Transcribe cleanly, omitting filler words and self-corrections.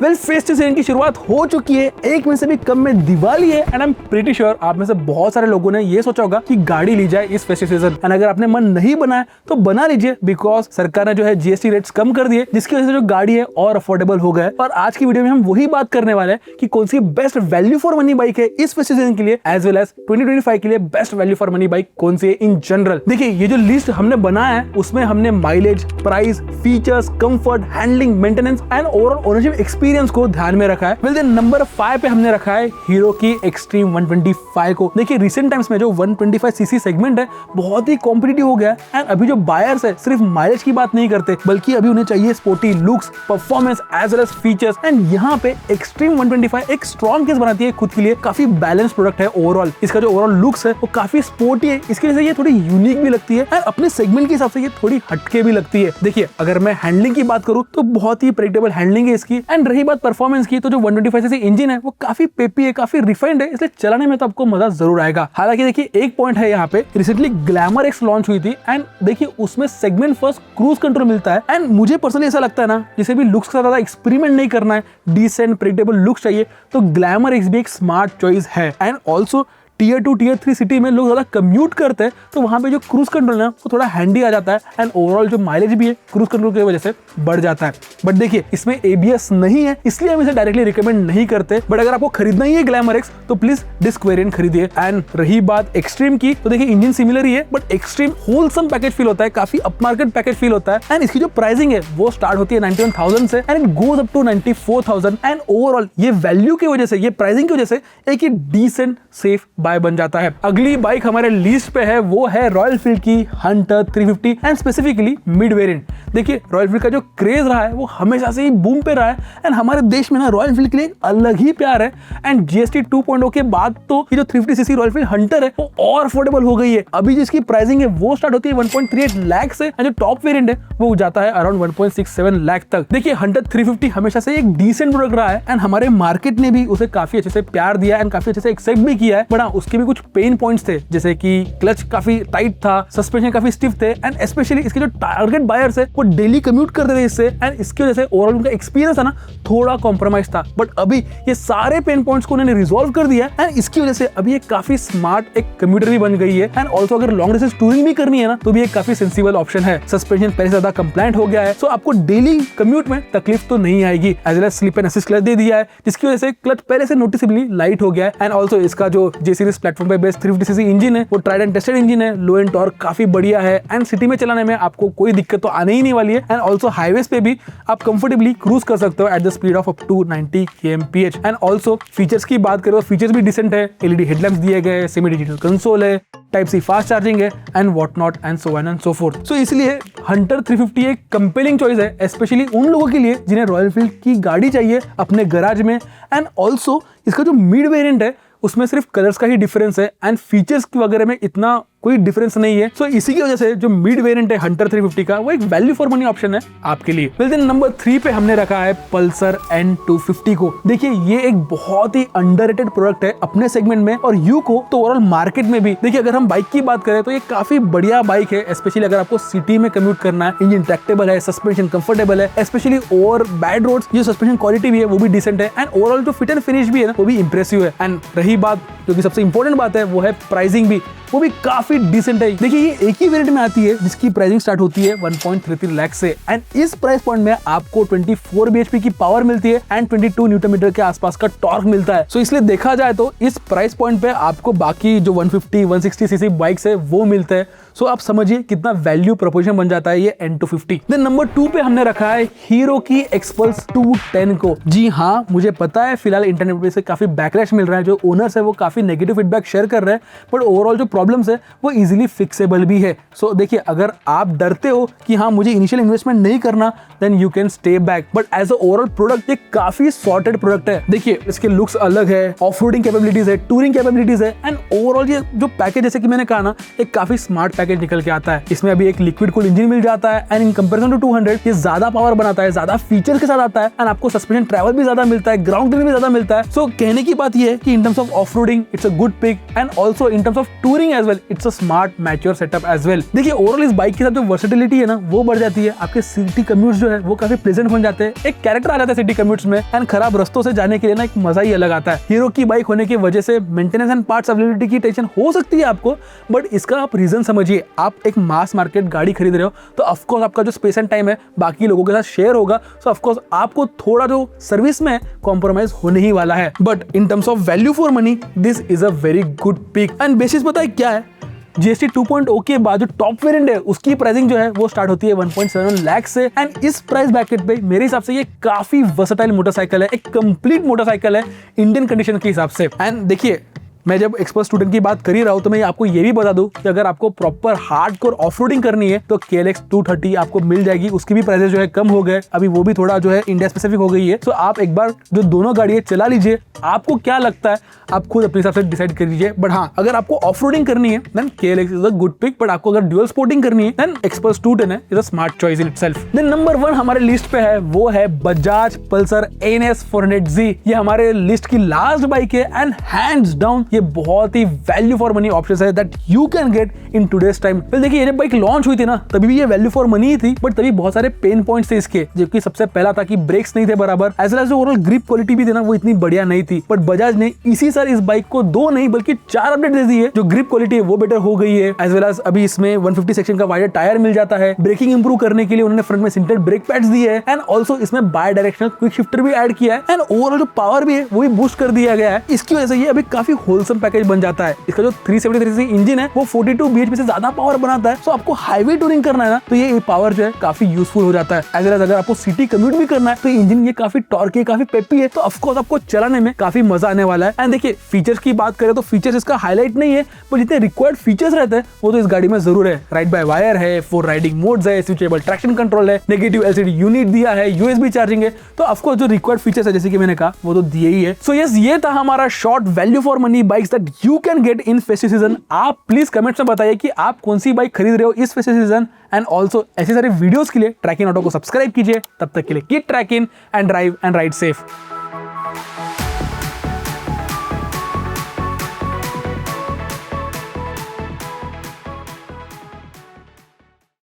Well, festive season की शुरुआत हो चुकी है, एक महीने से भी कम में दिवाली है and I am pretty sure आप में से बहुत सारे लोगों ने ये सोचा होगा कि गाड़ी ली जाए इस फेस्टिव सीजन। एंड अगर आपने मन नहीं बनाया तो बना लीजिए, बिकॉज सरकार ने जो है जीएसटी रेट्स कम कर दिए, जिसकी वजह से जो गाड़ी है और अफोर्डेबल हो गया। और आज की वीडियो में हम वही बात करने वाले हैं कि कौन सी best value for money bike है इस फेस्टिव सीजन के लिए, एज वेल एज 2025 के लिए best value for money bike कौन सी है इन जनरल। देखिए, ये जो लिस्ट हमने बनाया है उसमें हमने mileage, price, features, comfort, handling, maintenance and overall ownership experience को ध्यान में रखा है। वेल देन नंबर 5 पे हमने रखा है हीरो की एक्सट्रीम 125 को। देखिए, रिसेंट टाइम्स में जो 125 सीसी सेगमेंट है बहुत ही कॉम्पिटिटिव हो गया है एंड अभी जो बायर्स है सिर्फ माइलेज की बात नहीं करते, बल्कि अभी उन्हें चाहिए sporty looks, performance as well as features. And यहाँ पे एक्सट्रीम 125 एक स्ट्रॉन्ग केस बनाती है खुद के लिए, काफी बैलेंस प्रोडक्ट है। ओवरऑल इसका जो ओवरऑल लुक्स है वो काफी स्पोर्टी है, इसकी वजह से ये थोड़ी यूनिक भी लगती है एंड अपने सेगमेंट के हिसाब से ये थोड़ी हटके भी लगती है। देखिए, अगर मैं हैंडलिंग की बात करूं तो बहुत ही प्रेडिक्टेबल हैंडलिंग है इसकी। एंड रही बात परफॉर्मेंस की तो जो 125 सीसी इंजन है वो काफी पेपी है, काफी रिफाइंड है, इसलिए चलाने में तो आपको मजा जरूर आएगा। हालांकि देखिए, एक पॉइंट है यहाँ पे, रिसेंटली ग्लैमर एक्स लॉन्च हुई थी एंड देखिए उसमें सेगमेंट फर्स्ट क्रूज कंट्रोल मिलता है। एंड मुझे पर्सनली ऐसा लगता है ना, जिसे भी लुक्स का ज्यादा एक्सपेरिमेंट नहीं करना है, डिसेंट प्रेडिक्टेबल लुक्स चाहिए, तो ग्लैमर एक्स भी एक स्मार्ट चॉइस है। And also tier 2 tier 3 city में लोग ज्यादा कम्यूट करते हैं तो वहां पे जो क्रूज कंट्रोल है वो थोड़ा हैंडी आ जाता है एंड ओवरऑल जो माइलेज भी है क्रूज कंट्रोल की वजह से बढ़ जाता है। बट देखिए, इसमें एबीएस नहीं है इसलिए हम इसे डायरेक्टली रिकमेंड नहीं करते, बट अगर आपको खरीदना ही है ग्लैमर एक्स तो प्लीज डिस्क वेरिएंट खरीदिए। एंड रही बात एक्सट्रीम की तो देखिए, इंजन सिमिलर ही है but extreme wholesome package feel होता है, काफी अपमार्केट पैकेज फील होता है। एंड इसकी जो प्राइसिंग है वो स्टार्ट होती है 91,000 से and it goes up to 94,000। And overall ये वैल्यू की वजह से, ये प्राइसिंग की वजह से एक ही डिसेंट सेफ बाय बन जाता है। अगली बाइक हमारे लिस्ट पे है वो है रॉयल एनफील्ड की Hunter 350 and specifically mid variant. देखिए, रॉयल एनफील्ड का जो क्रेज रहा है वो हमेशा से ही बूम पे रहा है एंड हमारे देश में ना रॉयल एनफील्ड के लिए एक अलग ही प्यार है। एंड जीएसटी 2.0 के बाद तो ये जो 350 सीसी रॉयल एनफील्ड हंटर है वो और अफोर्डेबल हो गई है। अभी जिसकी प्राइसिंग है वो स्टार्ट होती है 1.38 लाख से एंड जो टॉप वेरिएंट है वो जाता है अराउंड 1.67 लाख तक। देखिए, हंटर 350 हमेशा से एक डिसेंट प्रोडक्ट रहा है एंड हमारे मार्केट ने भी उसे काफी अच्छे से प्यार दिया एंड काफी अच्छे से एक्सेप्ट भी किया है। बट हाँ, उसके भी कुछ पेन पॉइंट्स थे, जैसे कि क्लच काफी टाइट था, सस्पेंशन काफी स्टिफ थे एंड स्पेशली इसके जो टारगेट बायर्स है वो डेली कम्यूट करते थे इससे एंड इसकी वजह से ओवरऑल उनका एक्सपीरियंस है ना थोड़ा कॉम्प्रोमाइज था। बट अभी ये सारे पेन पॉइंट्स को उन्होंने रिजॉल्व कर दिया एंड इसकी वजह से अभी ये काफी स्मार्ट एक कम्यूटर भी बन गई है। एंड ऑल्सो अगर लॉन्ग डिस्टेंस टूरिंग भी करनी है ना तो भी एक काफी सेंसिबल ऑप्शन है। सस्पेंशन पहले से ज्यादा कंप्लायंट हो गया है, सो आपको डेली कम्यूट में तकलीफ तो नहीं आएगी। As well as slip and assist clutch दे दिया है, जिसकी वजह से क्लच पहले से नोटिसेबली लाइट हो गया है। एंड ऑल्सो इसका जो जे सीरीज प्लेटफॉर्म पे बेस्ड 350 सीसी इंजन है वो ट्राइड एंड टेस्टेड इंजन है, लो एंड टॉर्क काफी बढ़िया है एंड सिटी में चलाने में आपको कोई दिक्कत तो आने ही नहीं वाली है। एंड ऑल्सो हाईवेज पे भी आप कंफर्टेबली क्रूज कर सकते हो at the speed of up to 90 kmph। And also features की बात करें तो फीचर्स भी डिसेंट है, एलईडी हेडलैम्प्स दिए गए, सेमी डिजिटल कंसोल है, टाइप सी फास्ट चार्जिंग है and what not and so on and so forth. So इसलिए हंटर 350 एक कंपेलिंग चॉइस है, स्पेशली उन लोगों के लिए जिन्हें रॉयल एनफील्ड की गाड़ी चाहिए अपने गैराज में। एंड ऑल्सो इसका जो मिड वेरिएंट है उसमें सिर्फ कलर्स का ही डिफरेंस है एंड फीचर्स वगैरह में इतना कोई डिफरेंस नहीं है। सो इसी की वजह से जो मिड वेरिएंट है हंटर 350 का वो एक वैल्यू फॉर मनी ऑप्शन है आपके लिए। वेल देन नंबर 3 पे हमने रखा है पल्सर N250 को। देखिए, ये एक बहुत ही अंडररेटेड प्रोडक्ट है अपने सेगमेंट में और यू को तो ओवरऑल मार्केट में भी। देखिए, अगर हम बाइक की बात करें तो ये काफी बढ़िया बाइक है, स्पेशली अगर आपको सिटी में कम्यूट करना है। इंजन ट्रैक्टेबल है, सस्पेंशन कंफर्टेबल है, स्पेशली ओवर बैड रोड्स ये सस्पेंशन क्वालिटी भी है वो भी डिसेंट है एंड ओवरऑल जो फिट एंड फिनिश भी है ना वो भी इंप्रेसिव है। एंड रही बात जो कि सबसे इंपॉर्टेंट बात है वो है प्राइसिंग भी, वो भी काफी डिसेंट है। देखिए, ये एक ही वेरिएंट में आती है जिसकी प्राइसिंग स्टार्ट होती है 1.33 लाख से एंड इस प्राइस पॉइंट में आपको 24 bhp की पावर मिलती है एंड 22 न्यूटन मीटर के आसपास का टॉर्क मिलता है। सो इसलिए देखा जाए तो इस प्राइस पॉइंट पे आपको बाकी जो 150 160 सीसी बाइक्स है वो मिलता है। सो आप समझिए कितना वैल्यू प्रोपोर्शन बन जाता है ये N250। देन नंबर 2 पे हमने रखा है हीरो की एक्सपल्स 210 को। जी हाँ, मुझे पता है फिलहाल इंटरनेट पे से काफी बैकलैश मिल रहा है, जो ओनर्स है वो काफी नेगेटिव फीडबैक शेयर कर रहे हैं, बट ओवरऑल जो प्रॉब्लम्स है वो इजीली फिक्सेबल भी है। सो देखिए, अगर आप डरते हो कि हाँ मुझे इनिशियल इन्वेस्टमेंट नहीं करना, then you can stay back, but as a overall product ये काफी सॉर्टेड प्रोडक्ट है। देखिए, इसके लुक्स अलग है, ऑफ रोडिंग कैपेबिलिटीज है, टूरिंग कैपेबिलिटीज है एंड ओवरऑल ये जो पैकेज जैसे कि मैंने कहा ना एक काफी स्मार्ट पैकेज निकल के आता है। इसमें अभी एक लिक्विड कूल्ड इंजन मिल जाता है एंड इन कंपैरिजन टू 200 ये ज्यादा पावर बनाता है, ज्यादा फीचर के साथ आता है एंड आपको सस्पेंशन ट्रैवल भी ज्यादा मिलता है, ग्राउंड क्लियरेंस भी ज्यादा मिलता है। सो कहने की बात ये है कि in terms of offroading it's a good pick and also in terms of touring as well it's a smart mature setup as well. देखिए ओवरऑल इस बाइक के साथ जो वर्सेटिलिटी है ना वो बढ़ जाती है, आपके सिटी कम्यूट्स जो है वो काफी प्लेजेंट बन जाते हैं, एक कैरेक्टर आ जाता है सिटी कम्यूट्स में एंड खराब रास्तों से जाने के लिए ना एक मजा ही अलग आता है। हीरो की बाइक होने की वजह से मेंटेनेंस एंड पार्ट्स अवेलेबिलिटी की टेंशन हो सकती है आपको, बट इसका आप रीजन समझिए। आप एक मास मार्केट गाड़ी खरीद रहे हो तो ऑफकोर्स आपका जो स्पेस एंड टाइम है बाकी लोगों के साथ शेयर होगा, सो ऑफकोर्स आपको थोड़ा जो सर्विस में कॉम्प्रोमाइज होने ही वाला है। But in terms of value for money this is a very good pick and basis पता है क्या है, GST 2.0 के बाद जो टॉप वेरिएंट है उसकी प्राइसिंग जो है वो स्टार्ट होती है 1.7 लाख से एंड इस प्राइस ब्रैकेट पे मेरे हिसाब से ये काफी वर्सेटाइल मोटरसाइकिल है, एक कंप्लीट मोटरसाइकिल है इंडियन कंडीशन के हिसाब से। एंड देखिए मैं जब एक्सपर्ट स्टूडेंट की बात कर ही रहा हूं तो मैं आपको ये भी बता दूं कि अगर आपको प्रॉपर हार्डकोर ऑफरोडिंग करनी है तो KLX 230 आपको मिल जाएगी। उसकी भी प्राइसेस जो है कम हो गए, अभी वो भी थोड़ा जो है इंडिया स्पेसिफिक हो गई है। तो आप एक बार जो दोनों गाड़ियां चला लीजिए, आपको क्या लगता है आप खुद अपने हिसाब से डिसाइड कर लीजिए। बट हाँ, अगर आपको ऑफरोडिंग करनी है then KLX is a good pick, but आपको अगर ड्यूअल स्पोर्टिंग करनी है then expert 210 is a smart choice in itself. Then number 1 हमारे लिस्ट पे है वो है बजाज पल्सर NS 400Z। ये हमारे लिस्ट की लास्ट बाइक है एंड हैंड्स डाउन ये बहुत ही वैल्यू फॉर मनी ऑप्शन है that you can get in today's time. देखिए ये जब बाइक लॉन्च हुई थी ना तभी भी ये वैल्यू फॉर मनी ही थी, बट तभी बहुत सारे पेन पॉइंट्स थे इसके, जबकि सबसे पहला था कि ब्रेक्स नहीं थे बराबर, as well as overall grip quality भी थी ना वो इतनी बढ़िया नहीं थी। बट बजाज ने इसी साल इस बाइक को 2 नहीं बल्कि 4 अपडेट दे दी है। जो ग्रिप क्वालिटी है वो बेटर हो गई है, एज वेल एज अभी इसमें 150 सेक्शन का वाइडर टायर मिल जाता है। ब्रेकिंग इंप्रूव करने के लिए उन्होंने फ्रंट में सिंटेड ब्रेक पैड्स दिए है एंड ऑल्सो इसमें बाय डायरेक्शनल क्विक शिफ्टर भी ऐड किया है एंड ओवरऑल जो पावर भी है वो भी बूस्ट कर दिया गया है। इसकी वजह से ये अभी काफी होलसम पैकेज बन जाता है। इसका जो 373 इंजन है वो 42 bhp से ज्यादा पावर बनाता है। सो आपको हाईवे टूरिंग करना है ना तो ये पावर जो है काफी यूजफुल हो जाता है। एज वेल एज अगर आपको सिटी कम्यूट भी करना है तो इंजन ये काफी टॉर्की, काफी पेपी है, तो ऑफकोर्स आपको चलाने में काफी मजा आने वाला है। एंड देखिए फीचर्स की बात करें तो फीचर्स इसका हाईलाइट नहीं है, पर जितने रिक्वायर्ड फीचर्स रहते हैं वो तो इस गाड़ी में जरूर है। राइड बाय वायर है, 4 राइडिंग मोड्स है, स्विचेबल ट्रैक्शन कंट्रोल है, नेगेटिव LCD यूनिट दिया है, USB चार्जिंग है, तो ऑफकोर्स जो रिक्वायर्ड फीचर्स है जैसे कि मैंने कहा वो तो दिए ही है। सो यस, ये था हमारा short value for money bikes that you can get in festive season. आप प्लीज कमेंट्स में बताइए कि आप कौन सी बाइक खरीद रहे हो इस फेस्टिव सीजन एंड ऑल्सो ऐसे सारे वीडियोस के लिए ट्रैकिंग ऑटो को सब्सक्राइब कीजिए। तब तक के लिए keep trekking and drive and ride safe.